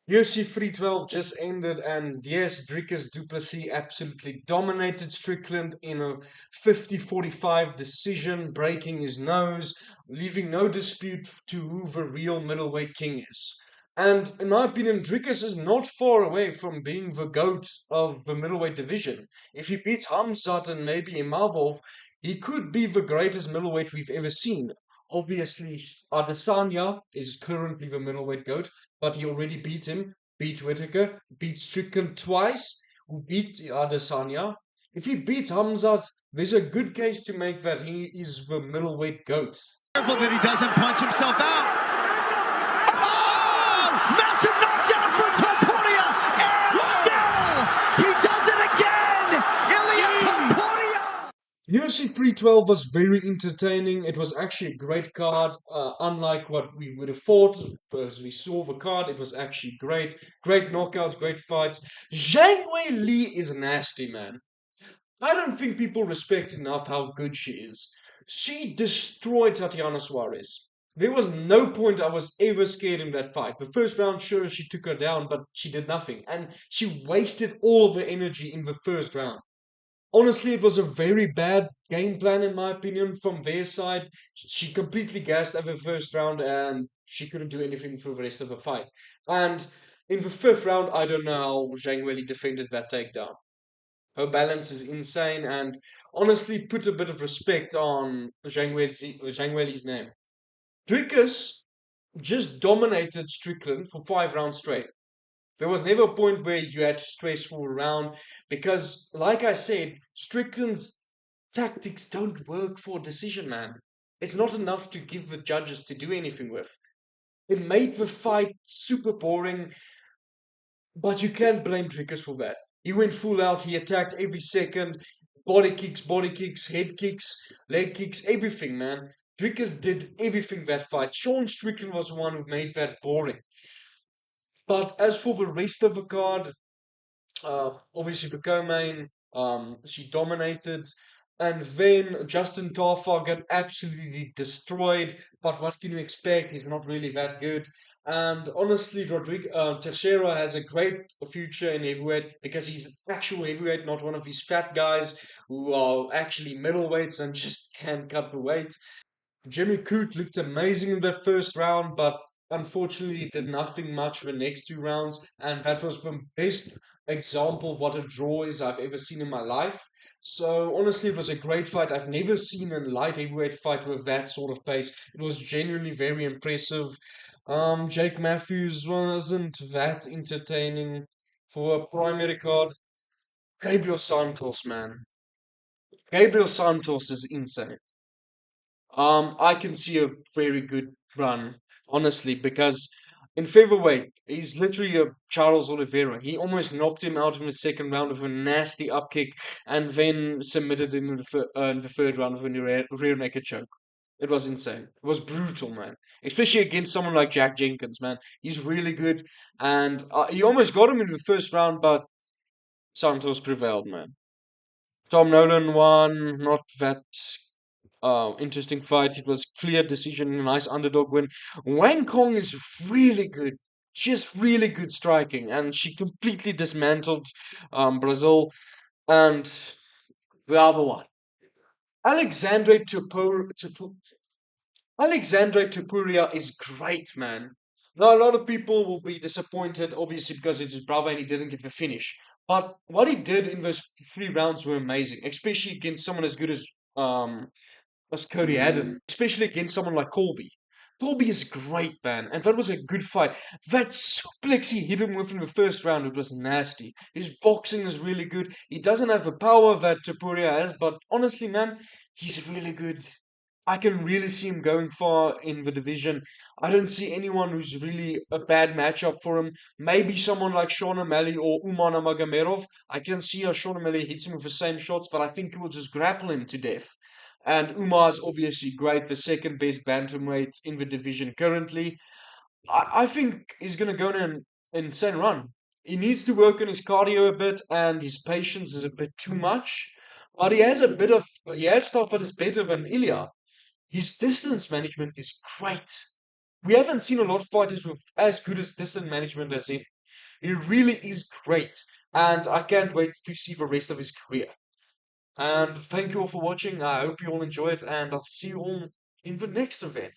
UFC 312 just ended, and yes, Dricus Duplessis absolutely dominated Strickland in a 50-45 decision, breaking his nose, leaving no dispute to who the real middleweight king is. And in my opinion, Dricus is not far away from being the GOAT of the middleweight division. If he beats Hamzat and maybe Imavov, he could be the greatest middleweight we've ever seen. Obviously, Adesanya is currently the middleweight GOAT, but he already beat him, beat Whitaker, beat Strickland twice, who beat Adesanya. If he beats Hamzat, there's a good case to make that he is the middleweight GOAT. Careful that he doesn't punch himself out. Oh! Massive knockdown for Topuria! And still, he does it again! Ilya Topuria! UFC 312 was very entertaining. It was actually a great card, unlike what we would have thought. As we saw the card, it was actually great. Great knockouts, great fights. Zhang Wei Li is nasty, man. I don't think people respect enough how good she is. She destroyed Tatiana Suarez. There was no point I was ever scared in that fight. The first round, sure, she took her down, but she did nothing. And she wasted all of her energy in the first round. Honestly, it was a very bad game plan, in my opinion, from their side. She completely gassed over the first round and she couldn't do anything for the rest of the fight. And in the fifth round, I don't know how Zhang Weili defended that takedown. Her balance is insane, and honestly, put a bit of respect on Zhang Weili's name. Dricus just dominated Strickland for 5 rounds straight. There was never a point where you had to stress for a round because, like I said, Strickland's tactics don't work for a decision, man. It's not enough to give the judges to do anything with. It made the fight super boring, but you can't blame Dricus for that. He went full out, he attacked every second, body kicks, head kicks, leg kicks, everything, man. Dricus did everything that fight. Sean Strickland was the one who made that boring. But as for the rest of the card, obviously the co-main, she dominated. And then Justin Tarfar got absolutely destroyed. But what can you expect? He's not really that good. And honestly, Teixeira has a great future in heavyweight because he's an actual heavyweight, not one of these fat guys who are actually middleweights and just can't cut the weight. Jimmy Coote looked amazing in the first round, but unfortunately did nothing much for the next 2 rounds. And that was the best example of what a draw is I've ever seen in my life. So honestly, it was a great fight. I've never seen a light heavyweight fight with that sort of pace. It was genuinely very impressive. Jake Matthews wasn't that entertaining for a primary card. Gabriel Santos, man. Gabriel Santos is insane. I can see a very good run, honestly, because in featherweight, he's literally a Charles Oliveira. He almost knocked him out in the second round with a nasty upkick and then submitted him in the third round with a rear naked choke. It was insane. It was brutal, man. Especially against someone like Jack Jenkins, man. He's really good. And he almost got him in the first round, but Santos prevailed, man. Tom Nolan won. Not that interesting fight. It was clear decision, nice underdog win. Wang Kong is really good, just really good striking, and she completely dismantled Brazil. And the other one, Alexandre Alexandre Topuria is great, man. Now a lot of people will be disappointed, obviously because it's his brother and he didn't get the finish. But what he did in those 3 rounds were amazing, especially against someone as good as Cody Adam, especially against someone like Colby. Colby is great, man, and that was a good fight. That suplex he hit him with in the first round, it was nasty. His boxing is really good. He doesn't have the power that Topuria has, but honestly, man, he's really good. I can really see him going far in the division. I don't see anyone who's really a bad matchup for him. Maybe someone like Sean O'Malley or Umar Nurmagomedov. I can see how Sean O'Malley hits him with the same shots, but I think he will just grapple him to death. And Umar's obviously great, the second best bantamweight in the division currently. I think he's going to go on an insane run. He needs to work on his cardio a bit, and his patience is a bit too much. But he has stuff that is better than Ilya. His distance management is great. We haven't seen a lot of fighters with as good as distance management as him. He really is great, and I can't wait to see the rest of his career. And thank you all for watching. I hope you all enjoyed, and I'll see you all in the next event.